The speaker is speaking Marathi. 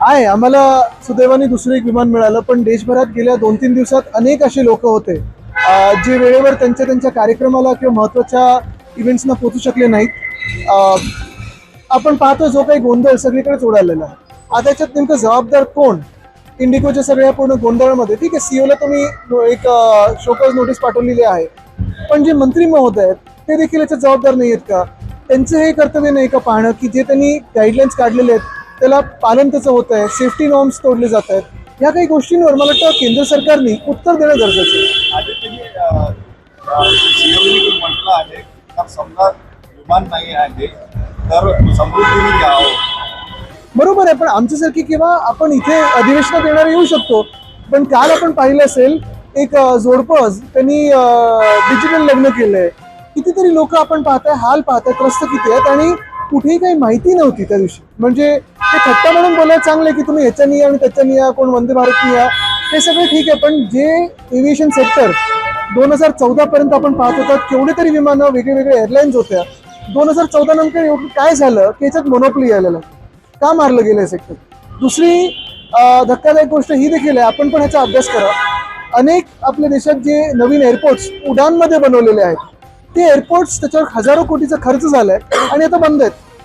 आहे आम्हाला सुदैवाने दुसरं एक विमान मिळालं, पण देशभरात गेल्या 2-3 दिवसात अनेक असे लोक होते जे वेळेवर त्यांच्या कार्यक्रमाला किंवा महत्त्वाच्या इव्हेंट्सना पोहोचू शकले नाहीत. आपण पाहतो जो काही गोंधळ सगळीकडेच उडालेला आहे. आता याच्यात नेमकं जबाबदार कोण? इंडिगोच्या सगळ्या पूर्ण गोंधळामध्ये ठीक आहे, सीओला तुम्ही एक शोकॉज नोटीस पाठवलेली आहे, पण जे मंत्री महोदय आहेत ते देखील याच्यात जबाबदार नाही आहेत का? त्यांचं हे कर्तव्य नाही का पाहणं की जे त्यांनी गाईडलाईन्स काढलेले आहेत त्याला पालन त्याचं होत आहे, सेफ्टी नॉर्म्स तोडले जात आहेत, या काही गोष्टींवर मला वाटतं केंद्र सरकारने उत्तर देणं गरजेचं आहे. म्हटलं आहे तर समजा विमान नाही आहे तर समृद्धीने यावं. बरोबर आहे, पण आमच्यासारखी किंवा आपण इथे अधिवेशनात येणारे येऊ शकतो, पण काल आपण पाहिलं असेल एक जोडपं त्यांनी डिजिटल लग्न केलंय. कितीतरी लोक आपण पाहताय, हाल पाहताय, त्रस्त किती आहेत आणि कुठेही काही माहिती नव्हती त्या दिवशी. म्हणजे ते थट्टा म्हणून बोलायला चांगलं आहे की तुम्ही ह्याच्यानी या आणि त्याच्यानी या, कोण वंदे भारतनी या, हे सगळं ठीक आहे, पण जे एव्हिएशन सेक्टर 2014 पर्यंत आपण पाहत होतात, केवढे तरी विमानं वेगळे वेगळे एअरलाईन्स होत्या. 2014 नंतर काय झालं की याच्यात मोनोपली आलेलं, का मारलं गेलं हे सेक्टर? दुसरी धक्कादायक गोष्ट ही देखील आहे, आपण पण ह्याचा अभ्यास करा. अनेक आपल्या देशात जे नवीन एअरपोर्ट्स उडानमध्ये बनवलेले आहेत, ते एअरपोर्ट्स त्याच्यावर हजारो कोटीचा खर्च झालाय आणि आता बंद आहेत.